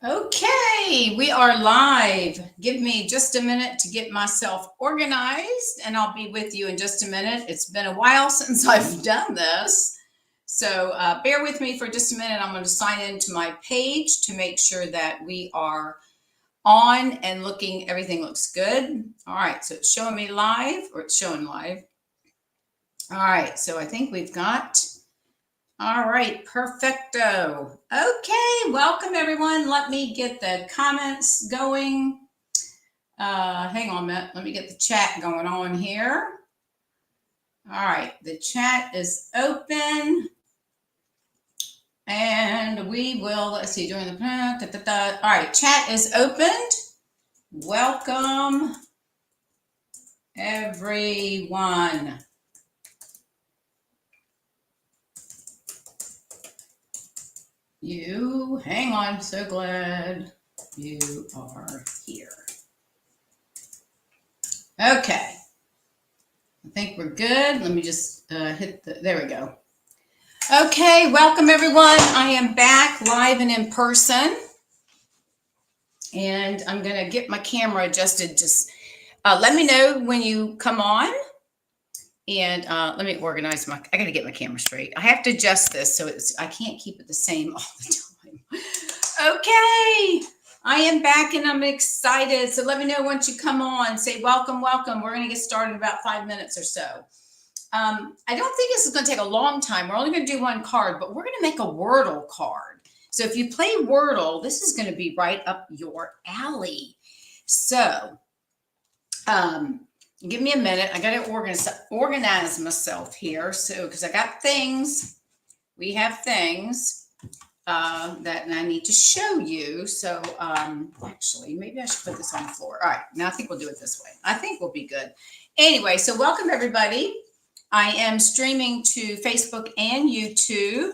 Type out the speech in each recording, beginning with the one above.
Okay, we are live. Give me just a minute to get myself organized, and I'll be with you in just a minute. It's been a while since I've done this, so bear with me for just a minute. I'm going to sign into my page to make sure that we are on and looking, everything looks good. All right, so it's showing me live, or it's showing live. All right, so I think we've got. All right, perfecto. Okay, welcome everyone. Let me get the comments going. Hang on a minute. Let me get the chat going on here. All right, the chat is open. And we will, let's see, during the, all right, chat is opened. Welcome everyone. Hang on, so glad you are here. Okay, I think we're good. Let me just hit there we go. Okay, welcome everyone. I am back live and in person. And I'm gonna get my camera adjusted. Just let me know when you come on. And let me organize I gotta get my camera straight. I have to adjust this so I can't keep it the same all the time. Okay, I am back and I'm excited. So let me know once you come on. Say welcome, welcome. We're gonna get started in about 5 minutes or so. I don't think this is gonna take a long time. We're only gonna do one card, but we're gonna make a Wordle card. So if you play Wordle, this is gonna be right up your alley. So, give me a minute. I got to organize myself here. So, because I got things, we have things that I need to show you. So, actually, maybe I should put this on the floor. All right. Now I think we'll do it this way. I think we'll be good. Anyway, so welcome everybody. I am streaming to Facebook and YouTube.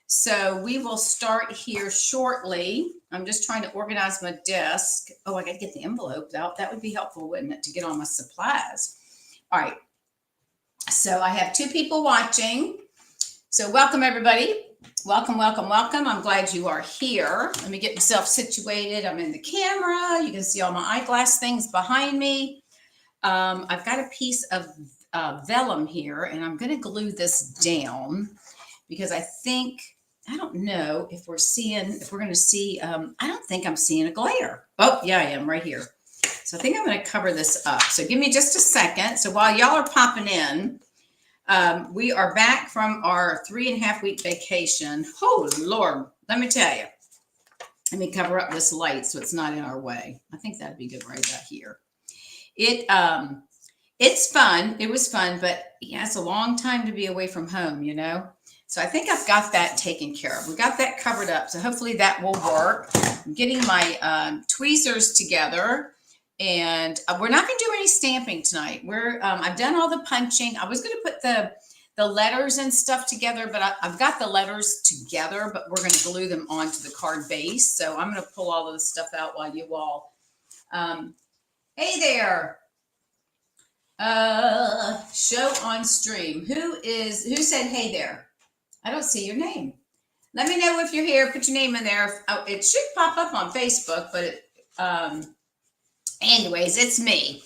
So we will start here shortly. I'm just trying to organize my desk. Oh, I got to get the envelope out. That would be helpful, wouldn't it, to get all my supplies? All right. So I have 2 people watching. So welcome, everybody. Welcome, welcome, welcome. I'm glad you are here. Let me get myself situated. I'm in the camera. You can see all my eyeglass things behind me. I've got a piece of vellum here, and I'm going to glue this down because I don't know if we're going to see, I don't think I'm seeing a glare. Oh, yeah, I am right here. So I think I'm going to cover this up. So give me just a second. So while y'all are popping in, we are back from our 3.5-week vacation. Oh, Lord, let me tell you. Let me cover up this light so it's not in our way. I think that'd be good right about here. It's fun. It was fun, but yeah, it's a long time to be away from home, you know? So I think I've got that taken care of. We got that covered up. So hopefully that will work. I'm getting my tweezers together, and we're not going to do any stamping tonight. I've done all the punching. I was going to put the letters and stuff together, but I've got the letters together, but we're going to glue them onto the card base. So I'm going to pull all of this stuff out while you all, hey there. Show on stream. Who said hey there? I don't see your name. Let me know if you're here. Put your name in there. Oh, it should pop up on Facebook, but anyways, it's me.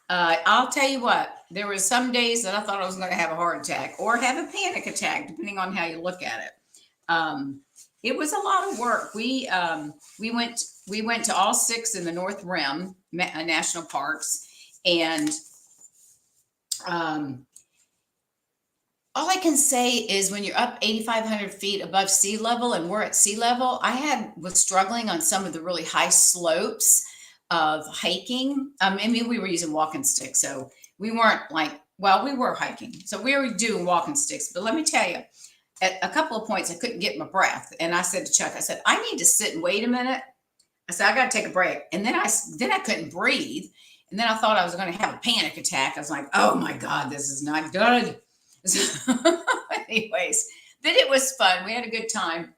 I'll tell you what, there were some days that I thought I was going to have a heart attack or have a panic attack, depending on how you look at it. It was a lot of work. We went to all 6 in the North Rim National Parks, and all I can say is when you're up 8,500 feet above sea level and we're at sea level, was struggling on some of the really high slopes of hiking. I mean, we were using walking sticks, so we weren't we were hiking. So we were doing walking sticks. But let me tell you, at a couple of points, I couldn't get my breath. And I said to Chuck, I need to sit and wait a minute. I said, I got to take a break. And then I couldn't breathe. And then I thought I was going to have a panic attack. I was like, oh my God, this is not good. Anyways, but it was fun. We had a good time.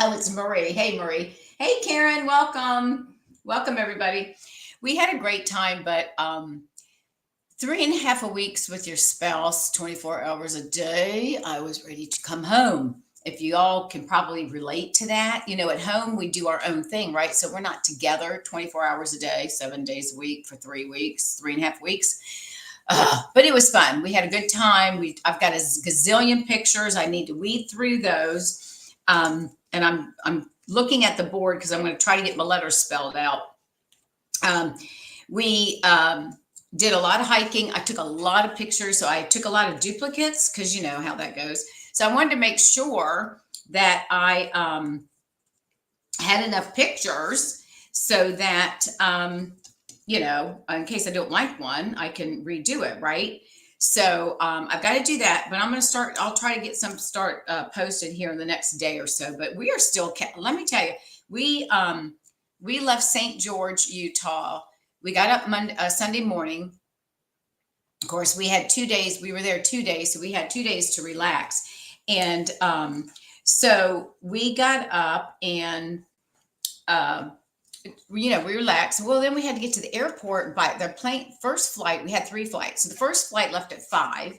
Oh, it's Marie. Hey, Marie. Hey, Karen. Welcome. Welcome, everybody. We had a great time, but 3.5 weeks with your spouse, 24 hours a day, I was ready to come home. if you all can probably relate to that. You know, at home, we do our own thing, right? So we're not together 24 hours a day, 7 days a week for 3 weeks, 3.5 weeks. But it was fun. We had a good time. I've got a gazillion pictures. I need to weed through those. And I'm looking at the board because I'm going to try to get my letters spelled out. We did a lot of hiking. I took a lot of pictures. So I took a lot of duplicates because you know how that goes. So I wanted to make sure that I had enough pictures so that, you know, in case I don't like one, I can redo it, right? So I've got to do that, but I'm going to start. I'll try to get some posted here in the next day or so. But we are still, let me tell you, we left St. George, Utah. We got up Sunday morning. Of course, we had 2 days. We were there 2 days, so we had 2 days to relax. And so we got up and, you know, we relaxed. Well, then we had to get to the airport by the first flight. We had 3 flights. So the first flight left at 5,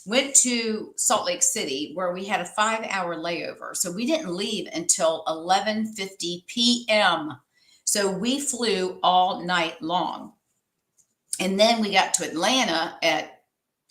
went to Salt Lake City where we had a 5-hour layover. So we didn't leave until 11:50 p.m. So we flew all night long. And then we got to Atlanta at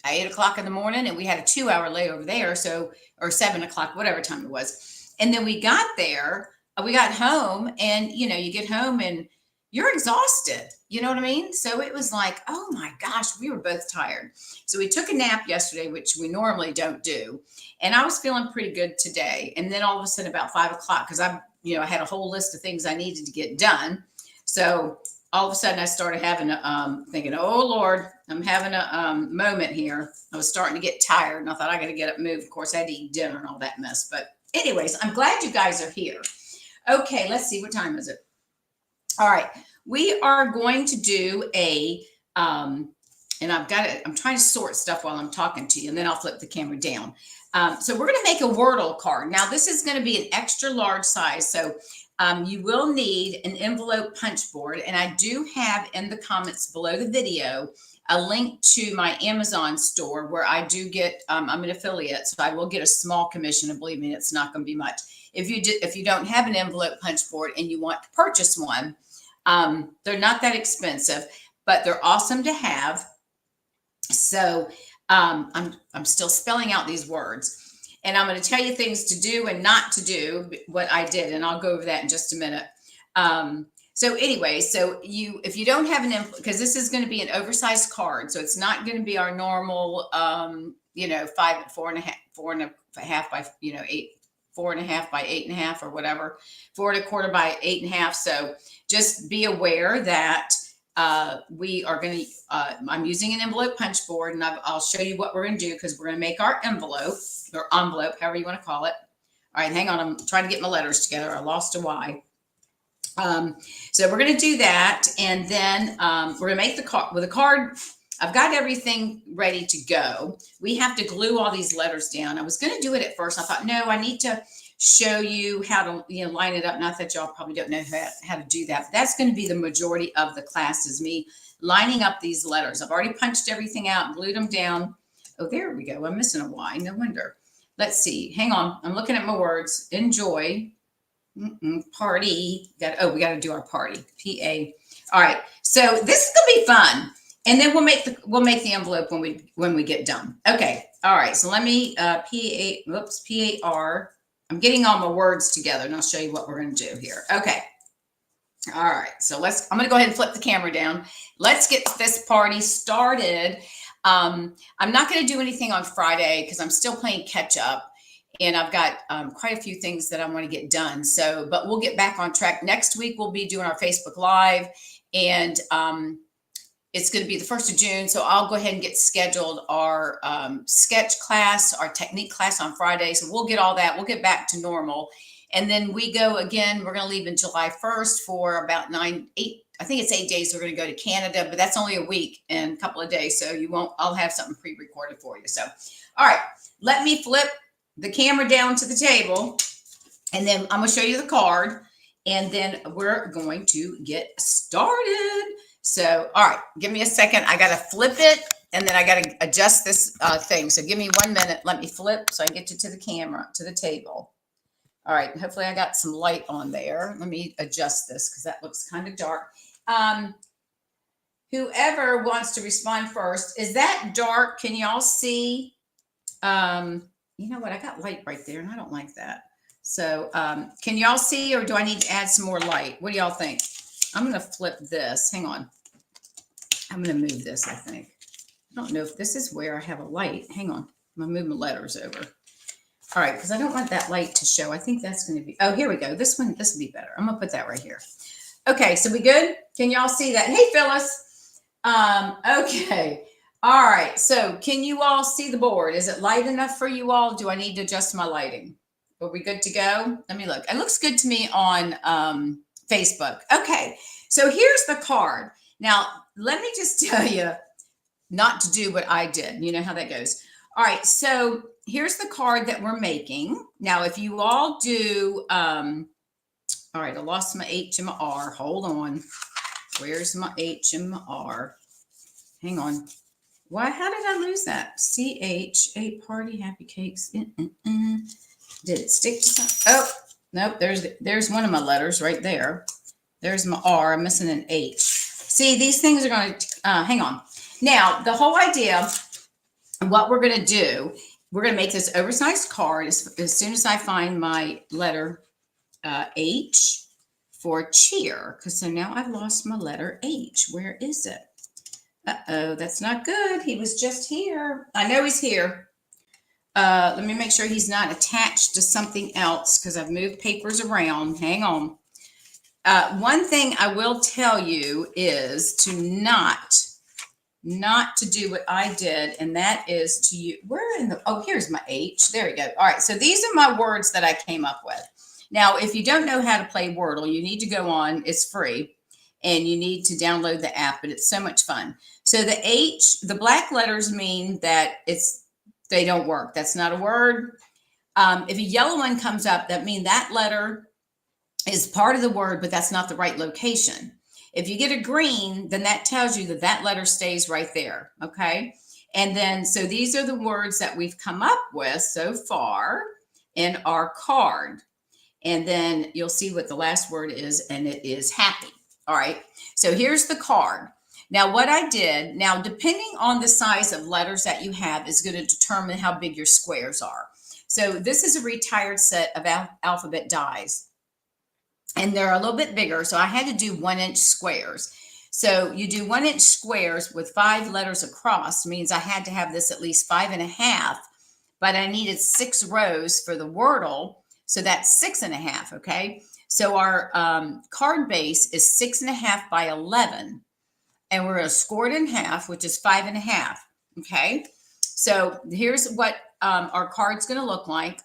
8 o'clock in the morning, and we had a 2-hour layover there. So, or 7 o'clock, whatever time it was. And then we got there, we got home, and, you know, you get home and you're exhausted. You know what I mean? So it was like, oh my gosh, we were both tired. So we took a nap yesterday, which we normally don't do. And I was feeling pretty good today. And then all of a sudden about 5 o'clock, because I had a whole list of things I needed to get done. So all of a sudden I started having thinking, oh Lord, I'm having a moment here. I was starting to get tired and I thought I got to get up and move. Of course I had to eat dinner and all that mess. But anyways, I'm glad you guys are here. Okay, let's see. What time is it? All right. We are going to do a, and I've got it. I'm trying to sort stuff while I'm talking to you, and then I'll flip the camera down. So we're going to make a Wordle card. Now, this is going to be an extra large size. So you will need an envelope punch board. And I do have in the comments below the video a link to my Amazon store where I do get, I'm an affiliate, so I will get a small commission. And believe me, it's not going to be much. If you don't have an envelope punch board and you want to purchase one, they're not that expensive, but they're awesome to have. So I'm still spelling out these words. And I'm going to tell you things to do and not to do, what I did. And I'll go over that in just a minute. So anyway, so if you don't have because this is going to be an oversized card. So it's not going to be our normal, 4.5 by, 8, 4.5 by 8.5 or whatever, 4 1/4 by 8.5. So just be aware that we are going to, I'm using an envelope punch board, and I'll show you what we're going to do because we're going to make our envelope, or envelope, however you want to call it. All right, hang on. I'm trying to get my letters together. I lost a Y. So we're going to do that. And then we're going to make the card with a card. I've got everything ready to go. We have to glue all these letters down. I was going to do it at first. I thought, no, I need to show you how to line it up. Not that y'all probably don't know how to do that. But that's going to be the majority of the class, is me lining up these letters. I've already punched everything out, glued them down. Oh, there we go. I'm missing a Y. No wonder. Let's see. Hang on. I'm looking at my words. Enjoy. Party. We got to do our party. P-A. All right. So this is going to be fun. And then we'll make the envelope when we get done. Okay. All right. So let me P-A-R. I'm getting all my words together, and I'll show you what we're going to do here. Okay. All right. So I'm going to go ahead and flip the camera down. Let's get this party started. I'm not going to do anything on Friday because I'm still playing catch up, and I've got quite a few things that I want to get done. So, but we'll get back on track. Next week, we'll be doing our Facebook Live, and it's going to be the 1st of June. So I'll go ahead and get scheduled our sketch class, our technique class on Friday. So we'll get all that. We'll get back to normal. And then we go again, we're going to leave in July 1st for about 8 days. We're going to go to Canada, but that's only a week and a couple of days. So I'll have something pre-recorded for you. So, all right, let me flip the camera down to the table, and then I'm going to show you the card, and then we're going to get started. So, all right, give me a second. I got to flip it, and then I got to adjust this thing. So give me 1 minute. Let me flip so I get you to the camera, to the table. All right, hopefully I got some light on there. Let me adjust this because that looks kind of dark. Whoever wants to respond first, is that dark? Can y'all see? You know what? I got light right there and I don't like that. So can y'all see, or do I need to add some more light? What do y'all think? I'm going to flip this. Hang on. I'm going to move this, I think. I don't know if this is where I have a light. Hang on. I'm going to move my letters over. All right, because I don't want that light to show. I think that's going to be, oh, here we go. This one, this will be better. I'm going to put that right here. Okay, so we good? Can y'all see that? Hey, Phyllis. Okay. All right, so can you all see the board? Is it light enough for you all? Do I need to adjust my lighting? Are we good to go? Let me look. It looks good to me on Facebook. Okay, so here's the card. Now, let me just tell you not to do what I did. You know how that goes. All right, so here's the card that we're making. Now, if you all do, all right, I lost my H and my R. Hold on. Where's my H and my R? Hang on. Why? How did I lose that? CH, 8 party, happy cakes. Did it stick to something? Oh, nope. There's one of my letters right there. There's my R. I'm missing an H. See, these things are going to, hang on. Now, the whole idea, what we're going to do, we're going to make this oversized card as soon as I find my letter H for cheer. Because so now I've lost my letter H. Where is it? Uh-oh, that's not good. He was just here. I know he's here. Let me make sure he's not attached to something else because I've moved papers around. Hang on. One thing I will tell you is to not to do what I did, and that is to you. Where in the, oh, here's my H. There we go. All right, so these are my words that I came up with. Now, if you don't know how to play Wordle, you need to go on. It's free, and you need to download the app, but it's so much fun. So the H, the black letters mean that they don't work. That's not a word. If a yellow one comes up, that means that letter is part of the word, but that's not the right location. If you get a green, then that tells you that that letter stays right there, okay? And then, so these are the words that we've come up with so far in our card. And then you'll see what the last word is, and it is happy. All right, so here's the card. Now, what I did, now depending on the size of letters that you have is going to determine how big your squares are. So this is a retired set of alphabet dies, and they're a little bit bigger. So I had to do 1-inch squares. So you do 1-inch squares with 5 letters across, means I had to have this at least 5.5, but I needed 6 rows for the Wordle. So that's 6.5, okay? So our card base is 6.5 by 11, and we're going to score it in half, which is 5.5, okay? So here's what our card's going to look like.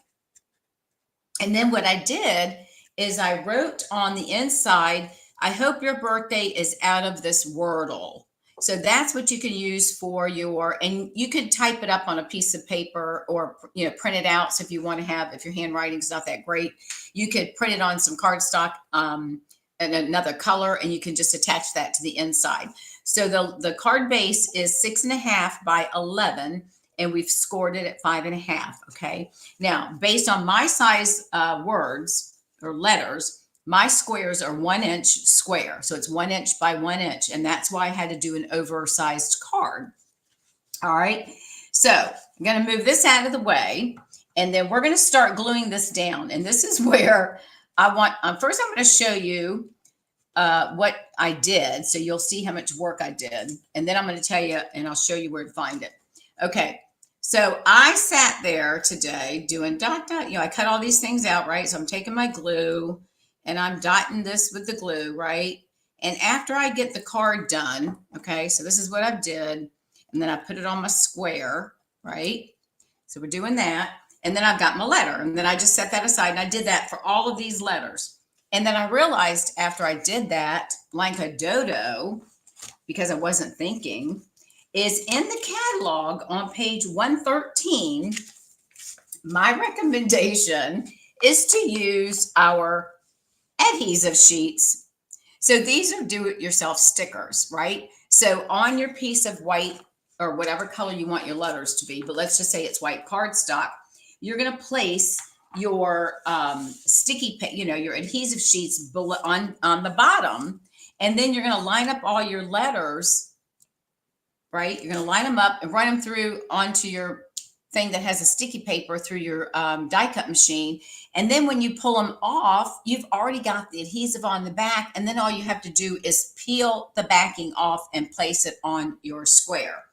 And then what I did is I wrote on the inside, I hope your birthday is out of this Wordle. So that's what you can use for your, and you could type it up on a piece of paper or, you know, print it out. So if you want to have, if your handwriting's not that great, you could print it on some cardstock and another color, and you can just attach that to the inside. So the card base is 6.5 by 11, and we've scored it at 5.5. Okay. Now, based on my size words or letters, my squares are 1-inch square. So it's 1 inch by 1 inch. And that's why I had to do an oversized card. All right. So I'm going to move this out of the way, and then we're going to start gluing this down. And this is where I want, first I'm going to show you what I did. So you'll see how much work I did. And then I'm going to tell you, and I'll show you where to find it. Okay. So I sat there today doing dot, dot, you know, I cut all these things out, right? So I'm taking my glue and I'm dotting this with the glue, right? And after I get the card done, okay, so this is what I did. And then I put it on my square, right? So we're doing that. And then I've got my letter. And then I just set that aside. And I did that for all of these letters. And then I realized after I did that, like a dodo, because I wasn't thinking, is in the catalog on page 113, my recommendation is to use our adhesive sheets. So these are do-it-yourself stickers, right? So on your piece of white or whatever color you want your letters to be, but let's just say it's white cardstock, you're going to place your your adhesive sheets on the bottom, and then you're going to line up all your letters, right? You're going to line them up and run them through onto your thing that has a sticky paper through your die cut machine. And then when you pull them off, you've already got the adhesive on the back. And then all you have to do is peel the backing off and place it on your square.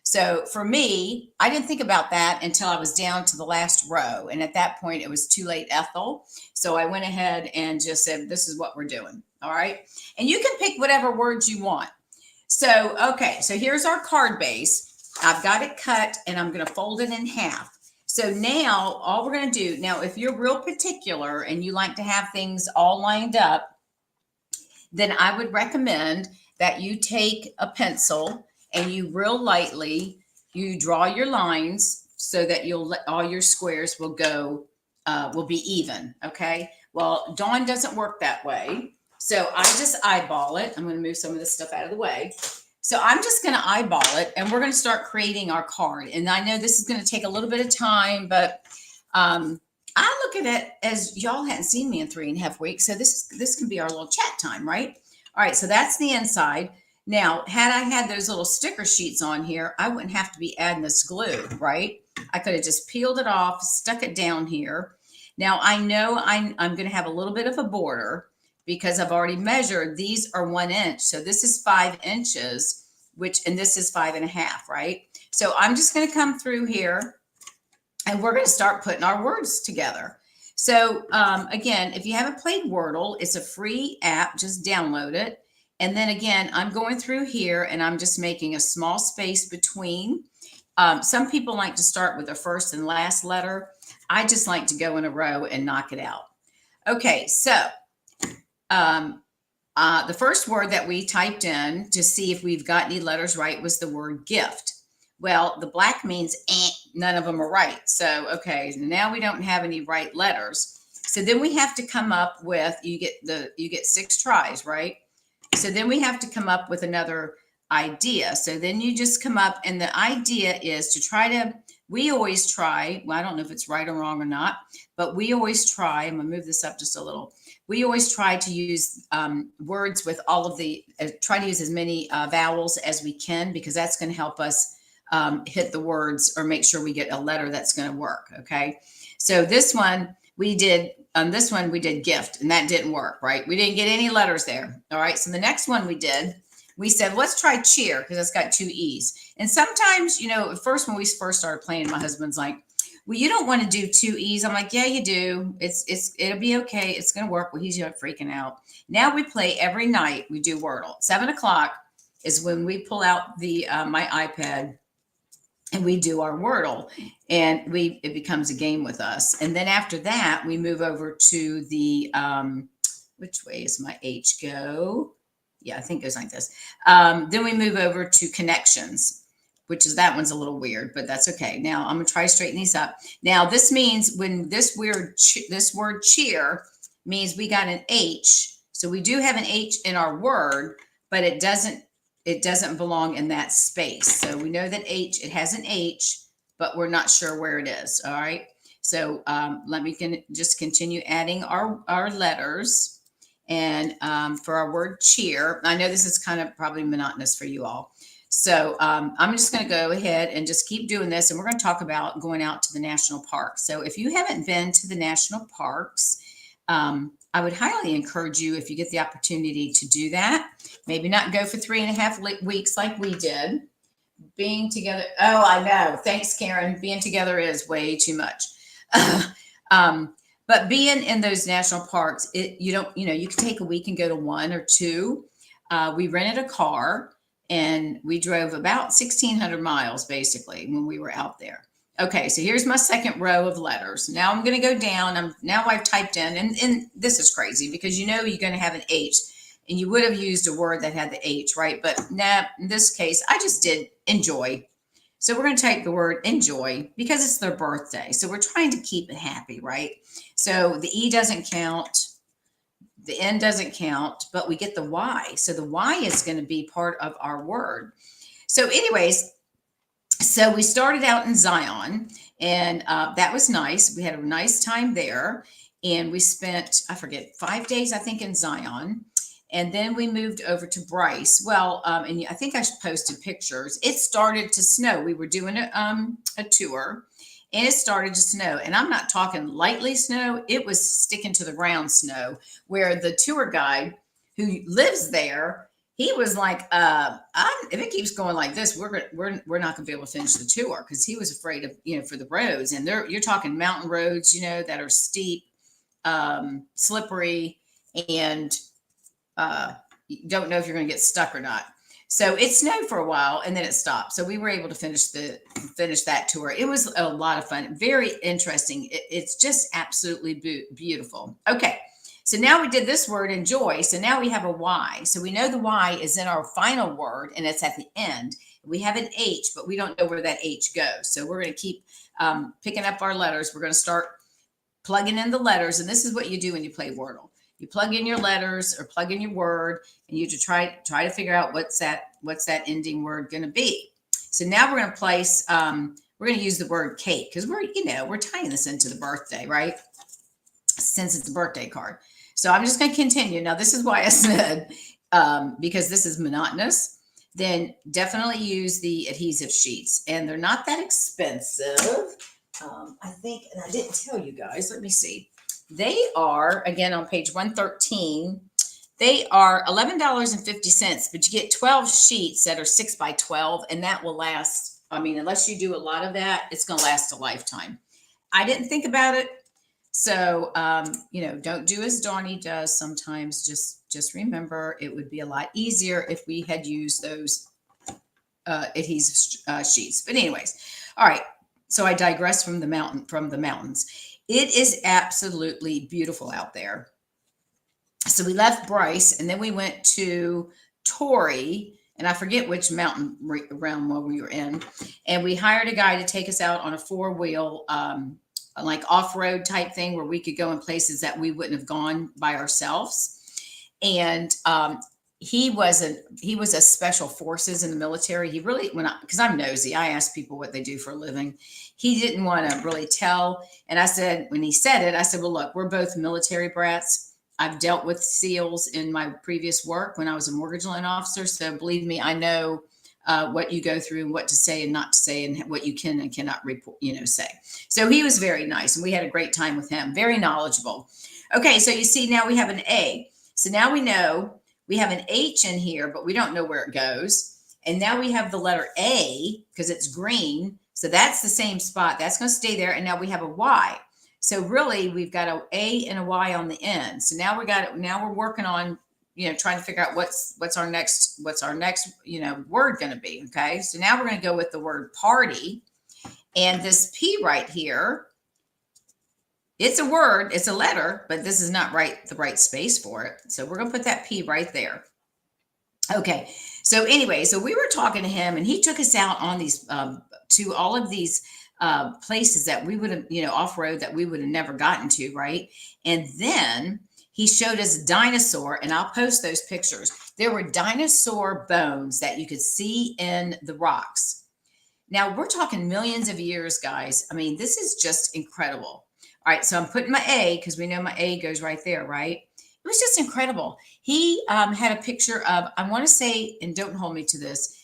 So for me, I didn't think about that until I was down to the last row. And at that point, it was too late, Ethel. So I went ahead and just said, this is what we're doing. All right. And you can pick whatever words you want. So, okay. So here's our card base. I've got it cut and I'm going to fold it in half. So now all we're going to do now, if you're real particular and you like to have things all lined up, then I would recommend that you take a pencil and you real lightly, you draw your lines so that all your squares will be even. Okay. Well, Dawn doesn't work that way. So I just eyeball it. I'm going to move some of this stuff out of the way. So I'm just going to eyeball it and we're going to start creating our card. And I know this is going to take a little bit of time, but I look at it as y'all hadn't seen me in 3.5 weeks. So this can be our little chat time, right? All right. So that's the inside. Now, had I had those little sticker sheets on here, I wouldn't have to be adding this glue, right? I could have just peeled it off, stuck it down here. Now, I know I'm going to have a little bit of a border because I've already measured. These are 1 inch. So this is 5 inches, and this is 5.5, right? So I'm just going to come through here and we're going to start putting our words together. So again, if you haven't played Wordle, it's a free app. Just download it. And then again, I'm going through here and I'm just making a small space between. Some people like to start with the first and last letter. I just like to go in a row and knock it out. Okay, so the first word that we typed in to see if we've got any letters right was the word gift. Well, the black means none of them are right. So, okay, now we don't have any right letters. So then we have to come up with, you get 6 tries, right? So then we have to come up with another idea. So then you just come up, and the idea is to we always try, well, I don't know if it's right or wrong or not, but we always try, I'm gonna move this up just a little. We always try to use words with all of try to use as many vowels as we can, because that's gonna help us hit the words or make sure we get a letter that's gonna work, okay? So this one, we did gift, and that didn't work, right? We didn't get any letters there. All right. So the next one we said, let's try cheer, because it's got 2 E's. And sometimes, at first, when we first started playing, my husband's like, well, you don't want to do 2 E's. I'm like, yeah, you do. It'll be okay. It's going to work. Well, he's freaking out. Now we play every night. We do Wordle. 7:00 is when we pull out my iPad and we do our Wordle, and it becomes a game with us. And then after that, we move over to the, which way is my H go? Yeah, I think it goes like this. Then we move over to connections, that one's a little weird, but that's okay. Now I'm gonna try to straighten these up. Now this means when this word cheer means we got an H. So we do have an H in our word, but it doesn't belong in that space. So we know that it has an H, but we're not sure where it is. All right. So let me just continue adding our letters. And for our word cheer, I know this is kind of probably monotonous for you all. So I'm just going to go ahead and just keep doing this. And we're going to talk about going out to the national parks. So if you haven't been to the national parks, I would highly encourage you, if you get the opportunity, to do that. Maybe not go for 3.5 weeks like we did. Being together. Oh, I know. Thanks, Karen. Being together is way too much. But being in those national parks, you can take a week and go to 1 or 2. We rented a car and we drove about 1,600 miles basically when we were out there. Okay, so here's my second row of letters. Now I'm going to go down. Now I've typed in, and this is crazy because you're going to have an H, and you would have used a word that had the H, right? But nah, in this case, I just did enjoy. So we're going to type the word enjoy because it's their birthday. So we're trying to keep it happy, right? So the E doesn't count. The N doesn't count, but we get the Y. So the Y is going to be part of our word. So anyways, So we started out in Zion, and that was nice. We had a nice time there, and we spent, I forget, 5 days, I think, in Zion. And then we moved over to Bryce. Well, and I think I posted pictures. It started to snow. We were doing a tour, and it started to snow. And I'm not talking lightly snow. It was sticking to the ground snow, where the tour guide who lives there, he was like, if it keeps going like this, we're not gonna be able to finish the tour, because he was afraid of, for the roads. And you're talking mountain roads, that are steep, slippery, and you don't know if you're gonna get stuck or not. So it snowed for a while, and then it stopped. So we were able to finish that tour. It was a lot of fun, very interesting. It's just absolutely beautiful. Okay. So now we did this word, enjoy. So now we have a Y. So we know the Y is in our final word, and it's at the end. We have an H, but we don't know where that H goes. So we're going to keep picking up our letters. We're going to start plugging in the letters. And this is what you do when you play Wordle. You plug in your letters or plug in your word, and you try to figure out what's that ending word going to be. So now we're going to place, we're going to use the word cake, because we're tying this into the birthday, right? Since it's a birthday card. So I'm just going to continue. Now, this is why I said, because this is monotonous, then definitely use the adhesive sheets. And they're not that expensive. I think, and I didn't tell you guys, let me see. They are, again, on page 113, they are $11.50, but you get 12 sheets that are 6 by 12, and that will last, unless you do a lot of that, it's going to last a lifetime. I didn't think about it. So, don't do as Donnie does sometimes. Just remember, it would be a lot easier if we had used those adhesive sheets. But anyways, all right. So I digress from the mountains. It is absolutely beautiful out there. So we left Bryce, and then we went to Torrey, and I forget which mountain around where we were in. And we hired a guy to take us out on a 4-wheel, like off-road type thing, where we could go in places that we wouldn't have gone by ourselves. And he was a special forces in the military. He really, because I'm nosy, I ask people what they do for a living. He didn't want to really tell. And I said, when he said it, I said, well, look, we're both military brats. I've dealt with SEALs in my previous work when I was a mortgage loan officer. So believe me, I know what you go through and what to say and not to say, and what you can and cannot report, say. So he was very nice, and we had a great time with him. Very knowledgeable. Okay, so you see now we have an A. So now we know we have an H in here, but we don't know where it goes. And now we have the letter A because it's green. So that's the same spot. That's going to stay there. And now we have a Y. So really, we've got an A and a Y on the end. So now now we're working on, trying to figure out what's our next word going to be. Okay. So now we're going to go with the word party. And this P right here, it's a word, it's a letter, but this is not the right space for it. So we're going to put that P right there. Okay. So anyway, so we were talking to him, and he took us out on these, to all of these places that we would have, off-road that we would have never gotten to. Right. And then he showed us a dinosaur, and I'll post those pictures. There were dinosaur bones that you could see in the rocks. Now we're talking millions of years, guys. This is just incredible. All right, so I'm putting my A because we know my A goes right there, right? It was just incredible. He had a picture of, I want to say, and don't hold me to this,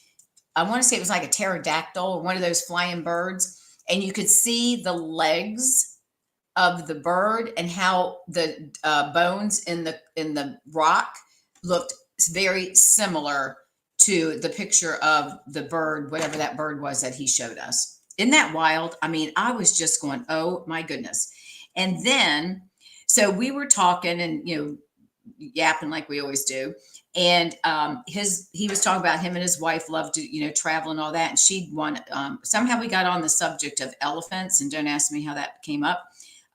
I want to say it was like a pterodactyl or one of those flying birds, and you could see the legs of the bird and how the bones in the rock looked very similar to the picture of the bird, whatever that bird was that he showed us. Isn't that wild? I was just going, oh my goodness. And then, so we were talking and, yapping like we always do. And he was talking about him and his wife loved to, travel and all that. And she'd want, somehow we got on the subject of elephants, and don't ask me how that came up.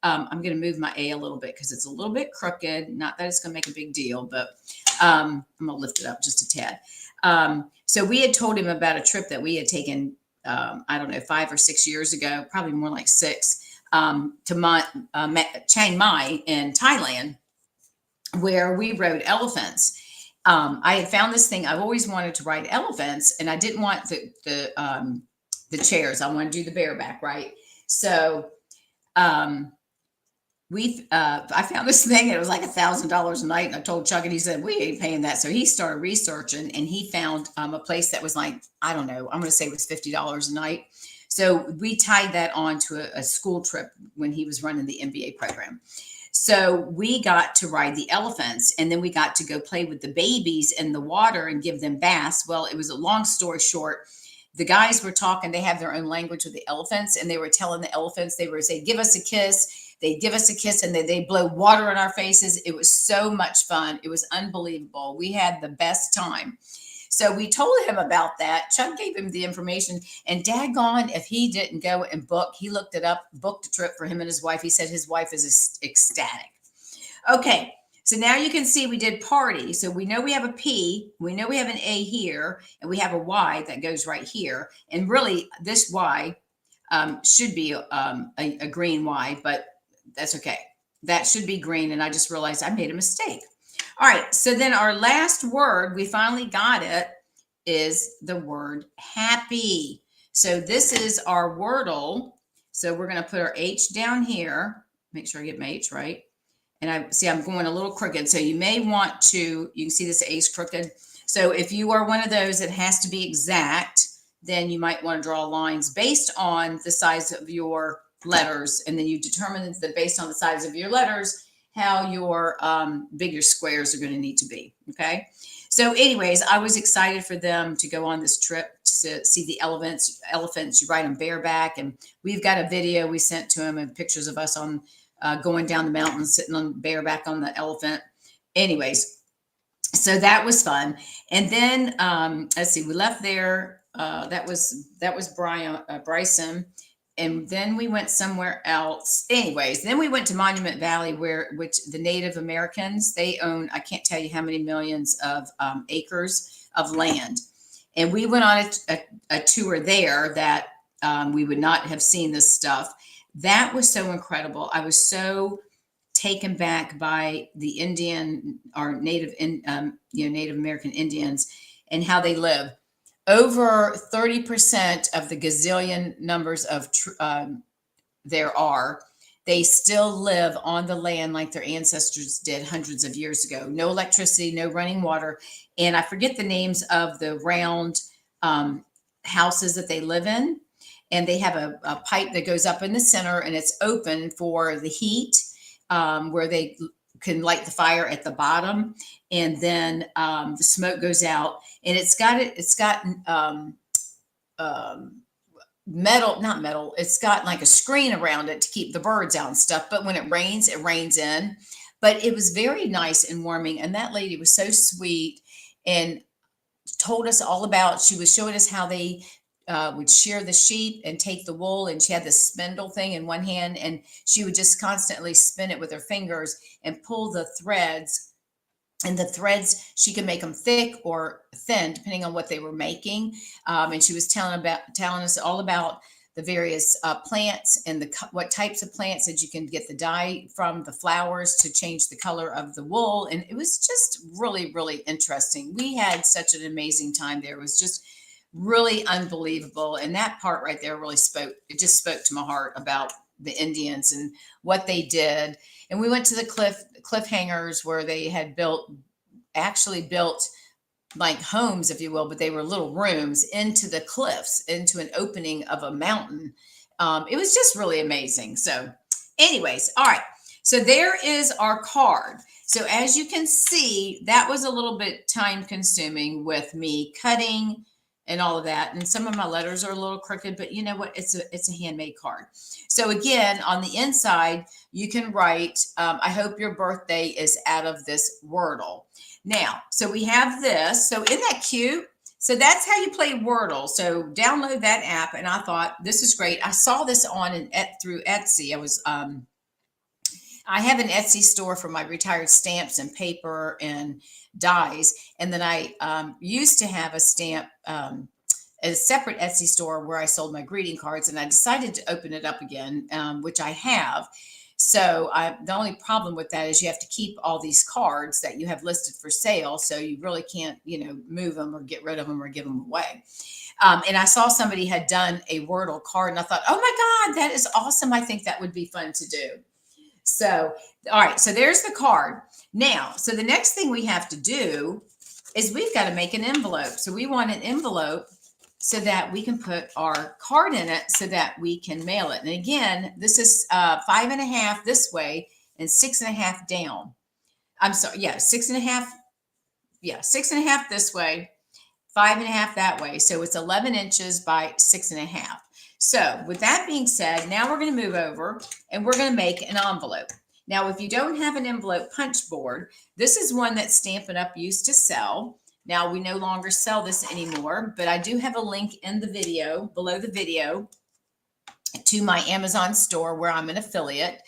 I'm going to move my A a little bit because it's a little bit crooked. Not that it's going to make a big deal, but I'm going to lift it up just a tad. So we had told him about a trip that we had taken, I don't know, 5 or 6 years ago, probably more like 6, to Chiang Mai in Thailand, where we rode elephants. I had found this thing. I've always wanted to ride elephants, and I didn't want the the chairs. I want to do the bareback, right? So um, I found this thing and it was like $1,000 a night. And I told Chuck and he said, we ain't paying that. So he started researching and he found a place that was like, I don't know, I'm going to say it was $50 a night. So we tied that on to a school trip when he was running the MBA program. So we got to ride the elephants and then we got to go play with the babies in the water and give them baths. Well, it was a long story short. The guys were talking, they have their own language with the elephants and they were telling the elephants, they were saying, give us a kiss. They'd give us a kiss and they blow water in our faces. It was so much fun. It was unbelievable. We had the best time. So we told him about that. Chuck gave him the information and daggone if he didn't go and book, he looked it up, booked a trip for him and his wife. He said his wife is ecstatic. Okay. So now you can see we did party. So we know we have a P, we know we have an A here, and we have a Y that goes right here. And really this Y should be a green Y, but that's okay. That should be green. And I just realized I made a mistake. All right. So then our last word, we finally got it, is the word happy. So this is our Wordle. So we're going to put our H down here. Make sure I get my H right. And I see I'm going a little crooked. So you may want to, you can see this H crooked. So if you are one of those that has to be exact, then you might want to draw lines based on the size of your letters. And then you determine that based on the size of your letters, how your bigger squares are going to need to be. Okay. So anyways, I was excited for them to go on this trip to see the elephants. You ride them bareback. And we've got a video we sent to them and pictures of us on going down the mountain, sitting on bareback on the elephant. Anyways, so that was fun. And then let's see, we left there. That was Bryson. And then we went somewhere else. Anyways, then we went to Monument Valley, which the Native Americans, they own, I can't tell you how many millions of acres of land. And we went on a tour there that we would not have seen this stuff. That was so incredible. I was so taken back by the Indian or Native American Indians and how they live. Over 30% of the gazillion numbers of they still live on the land like their ancestors did hundreds of years ago. No electricity, no running water. And I forget the names of the round houses that they live in. And they have a pipe that goes up in the center and it's open for the heat where they can light the fire at the bottom. And then the smoke goes out and it's got not metal. It's got like a screen around it to keep the birds out and stuff. But when it rains in. But it was very nice and warming. And that lady was so sweet and told us all about, she was showing us how they would shear the sheep and take the wool. And she had this spindle thing in one hand and she would just constantly spin it with her fingers and pull the threads. And the threads, she could make them thick or thin, depending on what they were making. And she was telling us all about the various plants and what types of plants that you can get the dye from the flowers to change the color of the wool. And it was just really, really interesting. We had such an amazing time there. It was just really unbelievable. And that part right there really it just spoke to my heart about the Indians and what they did. And we went to the cliffhangers where they had actually built like homes, if you will, but they were little rooms into the cliffs, into an opening of a mountain. It was just really amazing. So anyways, all right. So there is our card. So as you can see, that was a little bit time consuming with me cutting and all of that. And some of my letters are a little crooked, but you know what? It's a handmade card. So again, on the inside, you can write, I hope your birthday is out of this Wordle. Now, so we have this. So isn't that cute? So that's how you play Wordle. So download that app. And I thought, this is great. I saw this through Etsy. I have an Etsy store for my retired stamps and paper and dies. And then I used to have a separate Etsy store where I sold my greeting cards. And I decided to open it up again, which I have. So the only problem with that is you have to keep all these cards that you have listed for sale. So you really can't, move them or get rid of them or give them away. And I saw somebody had done a Wordle card and I thought, oh my God, that is awesome. I think that would be fun to do. So, all right. So there's the card. Now, so the next thing we have to do is we've got to make an envelope. So we want an envelope so that we can put our card in it so that we can mail it. And again, this is 5.5 this way and 6.5 down. I'm sorry. Yeah. 6.5. Yeah. 6.5 this way, 5.5 that way. So it's 11 inches by 6.5. So with that being said, now we're going to move over and we're going to make an envelope. Now, if you don't have an envelope punch board, this is one that Stampin' Up! Used to sell. Now we no longer sell this anymore, but I do have a link in the video, below the video, to my Amazon store where I'm an affiliate.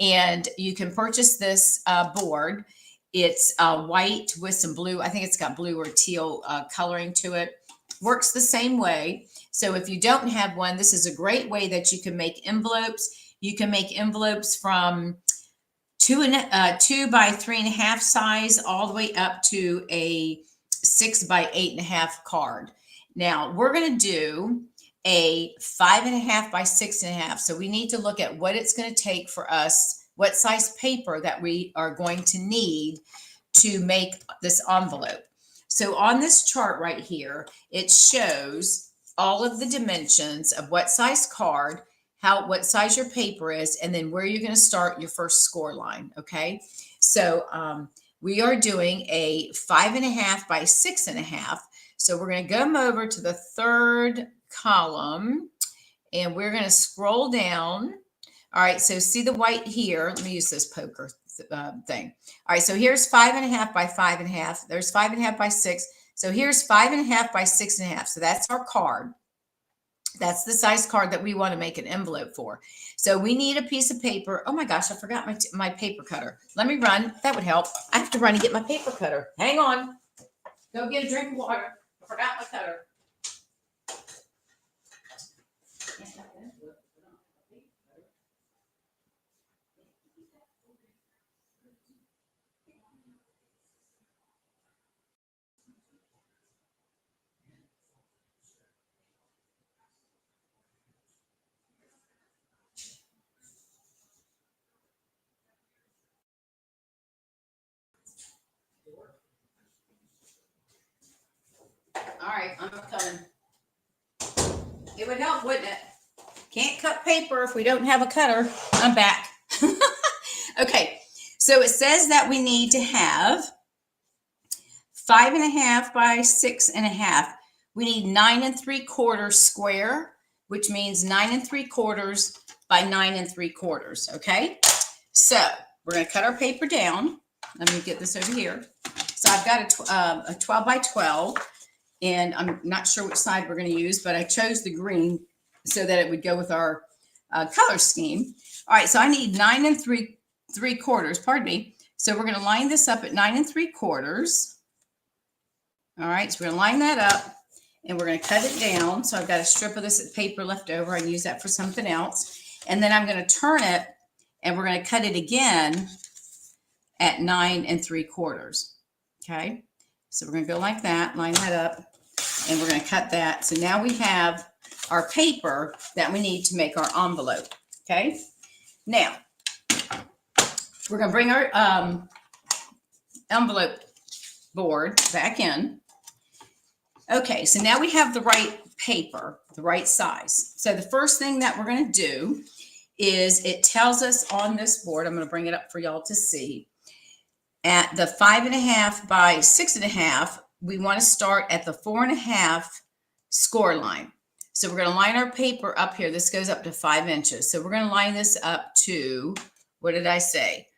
And you can purchase this board. It's white with some blue. I think it's got blue or teal coloring to it. Works the same way. So if you don't have one, this is a great way that you can make envelopes. You can make envelopes from 2 by 3.5 size all the way up to a 6 by 8.5 card. Now we're going to do a 5.5 by 6.5. So we need to look at what it's going to take for us, what size paper that we are going to need to make this envelope. So on this chart right here, it shows all of the dimensions of what size card, what size your paper is, and then where you're going to start your first score line. Okay. So we are doing a 5.5 by 6.5. So we're going to come over to the third column and we're going to scroll down. All right. So see the white here. Let me use this poker thing. All right. So here's 5.5 by 5.5. There's 5.5 by 6. So here's 5.5 by 6.5. So that's our card. That's the size card that we want to make an envelope for. So we need a piece of paper. Oh my gosh, I forgot my paper cutter. Let me run. That would help. I have to run and get my paper cutter. Hang on. Go get a drink of water. I forgot my cutter. All right, I'm coming. It would help, wouldn't it? Can't cut paper if we don't have a cutter. I'm back. Okay, so it says that we need to have 5.5 by 6.5. We need 9 3/4 square, which means 9 3/4 by 9 3/4. Okay, so we're going to cut our paper down. Let me get this over here. So I've got a 12 by 12. And I'm not sure which side we're going to use, but I chose the green so that it would go with our color scheme. All right, so I need 9 3/4, pardon me. So we're going to line this up at 9 3/4. All right, so we're going to line that up and we're going to cut it down. So I've got a strip of this paper left over. I can use that for something else. And then I'm going to turn it and we're going to cut it again at 9 3/4. Okay, so we're going to go like that, line that up. And we're going to cut that. So now we have our paper that we need to make our envelope. Okay. Now we're going to bring our envelope board back in. Okay. So now we have the right paper, the right size. So the first thing that we're going to do is it tells us on this board, I'm going to bring it up for y'all to see, at the 5.5 by 6.5, we want to start at the 4.5 score line. So we're going to line our paper up here. This goes up to 5 inches. So we're going to line this up to, what did I say?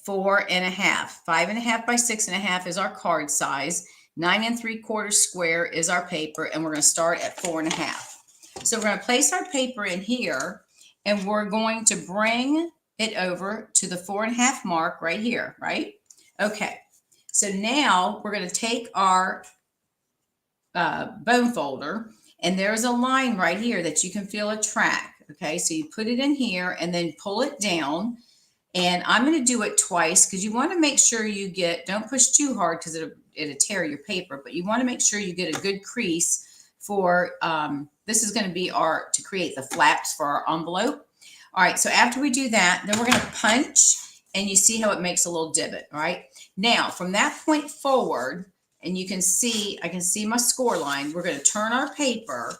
4.5. 5.5 by 6.5 is our card size. 9 3/4 square is our paper. And we're going to start at 4.5. So we're going to place our paper in here and we're going to bring it over to the 4.5 mark right here, right? Okay. So now we're going to take our bone folder and there's a line right here that you can feel a track. Okay. So you put it in here and then pull it down And I'm going to do it twice because you want to make sure you get, don't push too hard because it'll tear your paper, but you want to make sure you get a good crease for, this is going to be to create the flaps for our envelope. All right, so after we do that, then we're going to punch, and you see how it makes a little divot, all right? Now, from that point forward, and you can see, I can see my score line, we're going to turn our paper.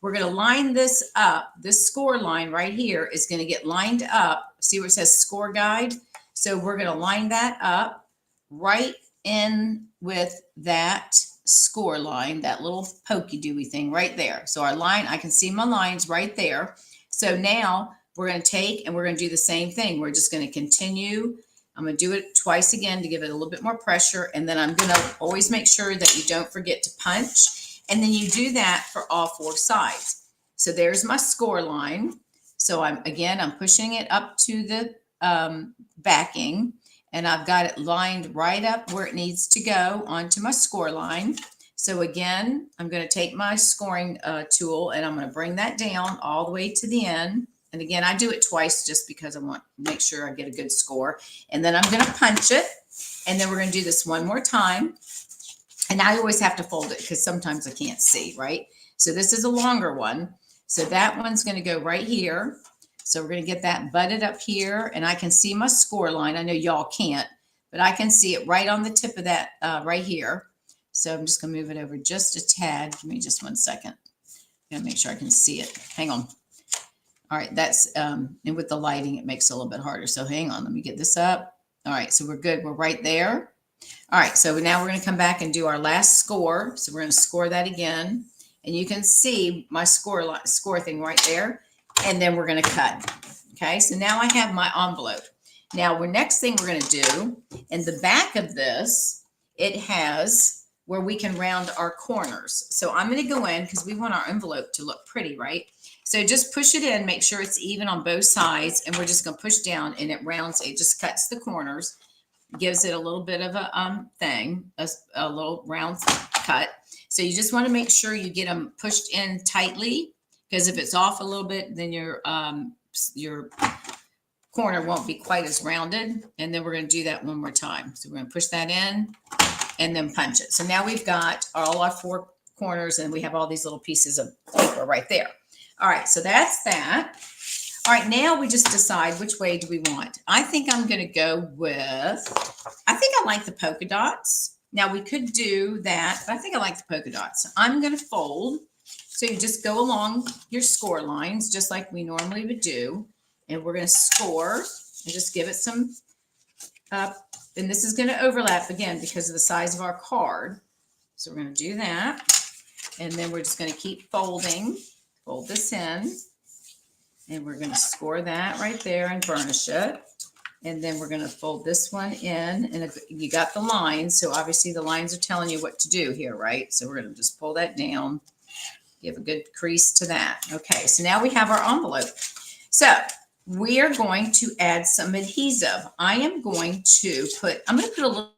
We're going to line this up. This score line right here is going to get lined up. See where it says score guide? So we're going to line that up right in with that score line, that little pokey dewy thing right there. So our line, I can see my lines right there. So now we're going to take and we're going to do the same thing. We're just going to continue. I'm going to do it twice again to give it a little bit more pressure. And then I'm going to always make sure that you don't forget to punch. And then you do that for all 4 sides. So there's my score line. So I'm pushing it up to the backing, and I've got it lined right up where it needs to go onto my score line. So again, I'm going to take my scoring tool and I'm going to bring that down all the way to the end. And again, I do it twice just because I want to make sure I get a good score. And then I'm going to punch it. And then we're going to do this one more time. And I always have to fold it because sometimes I can't see, right? So this is a longer one. So that one's going to go right here. So we're going to get that butted up here. And I can see my score line. I know y'all can't, but I can see it right on the tip of that right here. So I'm just going to move it over just a tad. Give me just 1 second. I'm going to make sure I can see it. Hang on. All right, that's, and with the lighting, it makes it a little bit harder. So hang on, let me get this up. All right, so we're good. We're right there. All right, so now we're going to come back and do our last score. So we're going to score that again. And you can see my score thing right there. And then we're going to cut. Okay, so now I have my envelope. Now, next thing we're going to do, in the back of this, it has where we can round our corners. So I'm going to go in because we want our envelope to look pretty, right? So just push it in, make sure it's even on both sides, and we're just going to push down, and it rounds, it just cuts the corners, gives it a little bit of a a little round cut. So you just want to make sure you get them pushed in tightly, because if it's off a little bit, then your corner won't be quite as rounded. And then we're going to do that one more time. So we're going to push that in and then punch it. So now we've got all our 4 corners, and we have all these little pieces of paper right there. All right, so that's that. All right, now we just decide which way do we want. I think I'm going to go with, I think I like the polka dots. Now we could do that, but I think I like the polka dots. So I'm going to fold. So you just go along your score lines just like we normally would do. And we're going to score and just give it some up. And this is going to overlap again because of the size of our card. So we're going to do that. And then we're just going to keep folding. Fold this in, and we're going to score that right there and burnish it. And then we're going to fold this one in, and you got the lines. So obviously the lines are telling you what to do here, right? So we're going to just pull that down, give a good crease to that. Okay, so now we have our envelope. So we are going to add some adhesive. I'm going to put a little,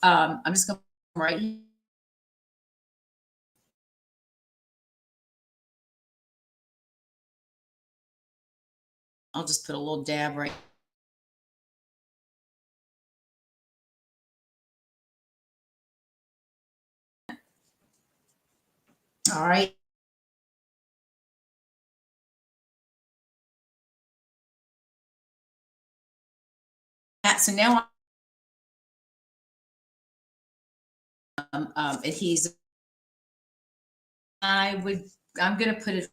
I'm just going to right here. I'll just put a little dab right. All right. So now adhesive. I'm going to put it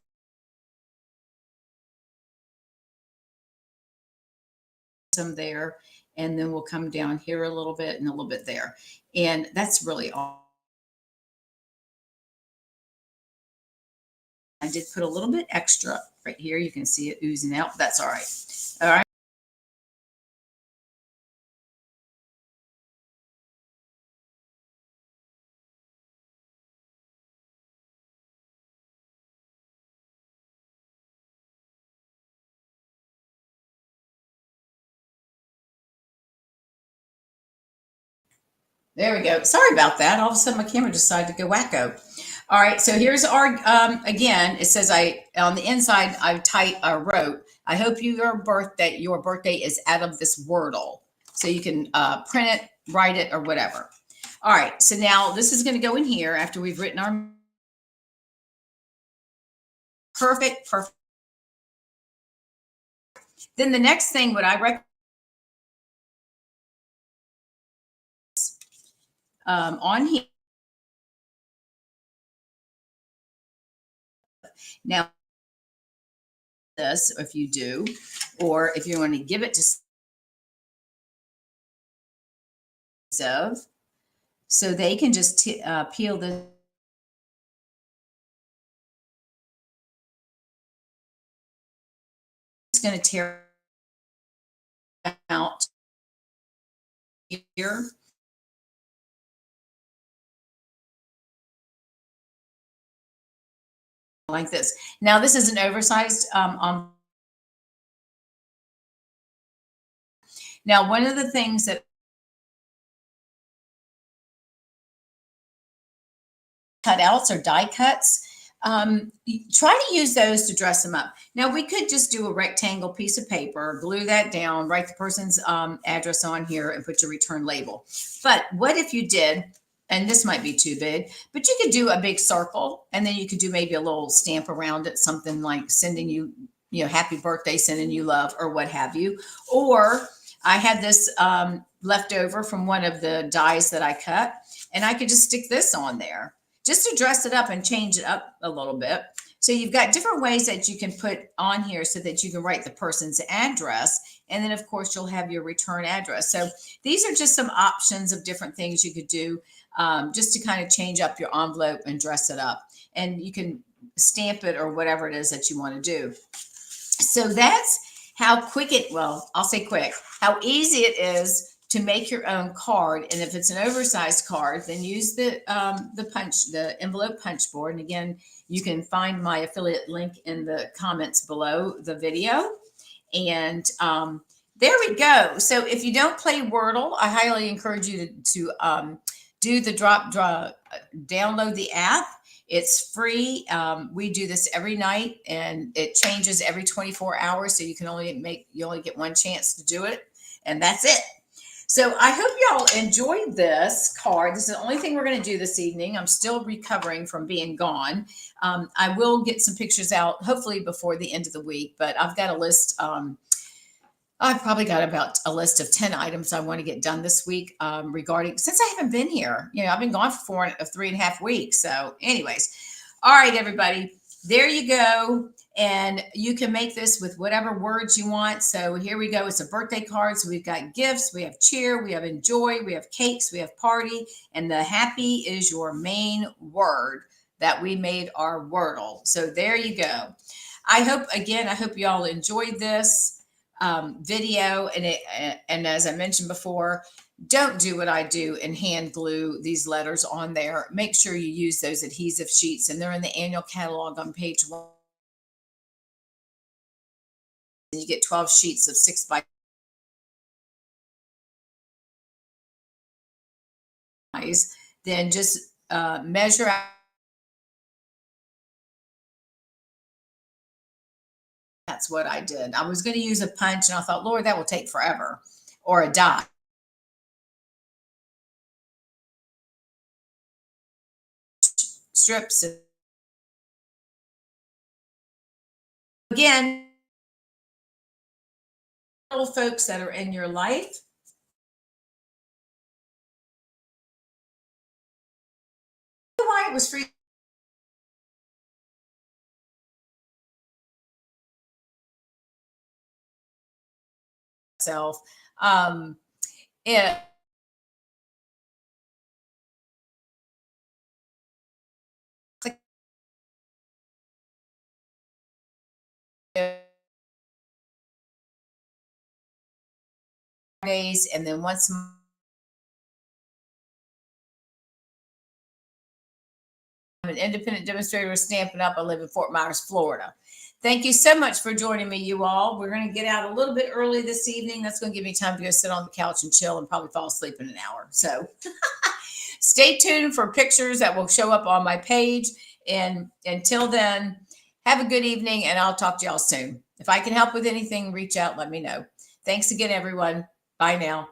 some there, and then we'll come down here a little bit and a little bit there. And that's really all. I did put a little bit extra right here. You can see it oozing out. That's all right. All right. There we go. Sorry about that. All of a sudden my camera decided to go wacko. All right, so here's our, again, it says on the inside, I wrote, I hope your birthday is out of this Wordle. So you can print it, write it, or whatever. All right, so now this is going to go in here after we've written our perfect. Then the next thing, what I recommend on here. Now, this, if you do, or if you want to give it to so they can just peel this. It's going to tear out here. Like this. Now, this is an oversized now, one of the things that cutouts or die cuts, try to use those to dress them up. Now, we could just do a rectangle piece of paper, glue that down, write the person's address on here, and put your return label. But what if you did, and this might be too big, but you could do a big circle, and then you could do maybe a little stamp around it, something like sending you, happy birthday, sending you love, or what have you. Or I had this left over from one of the dies that I cut, and I could just stick this on there just to dress it up and change it up a little bit. So you've got different ways that you can put on here so that you can write the person's address. And then, of course, you'll have your return address. So these are just some options of different things you could do just to kind of change up your envelope and dress it up. And you can stamp it or whatever it is that you want to do. So that's how quick I'll say quick, how easy it is to make your own card. And if it's an oversized card, then use the envelope punch board. And again, you can find my affiliate link in the comments below the video. And there we go. So if you don't play Wordle, I highly encourage you to do the download the app. It's free. We do this every night, and it changes every 24 hours. So you only get one chance to do it, and that's it. So I hope y'all enjoyed this card. This is the only thing we're going to do this evening. I'm still recovering from being gone. I will get some pictures out, hopefully before the end of the week, but I've got a list. I've probably got about a list of 10 items I want to get done this week since I haven't been here. I've been gone for 3.5 weeks. So anyways, all right, everybody, there you go. And you can make this with whatever words you want. So here we go. It's a birthday card. So we've got gifts, we have cheer, we have enjoy, we have cakes, we have party, and the happy is your main word that we made our Wordle. So there you go. I hope y'all enjoyed this video. And as I mentioned before, don't do what I do and hand glue these letters on there. Make sure you use those adhesive sheets, and they're in the annual catalog on page 1. You get 12 sheets of 6 by then just measure out. That's what I did. I was going to use a punch, and I thought, Lord, that will take forever, or a die. Strips. Again, little folks that are in your life. Why it was free. Self. It days, and then once I'm an independent demonstrator Stampin' Up. I live in Fort Myers, Florida. Thank you so much for joining me, you all. We're going to get out a little bit early this evening. That's going to give me time to go sit on the couch and chill and probably fall asleep in an hour. So stay tuned for pictures that will show up on my page. And until then, have a good evening, and I'll talk to y'all soon. If I can help with anything, reach out, let me know. Thanks again, everyone. Bye now.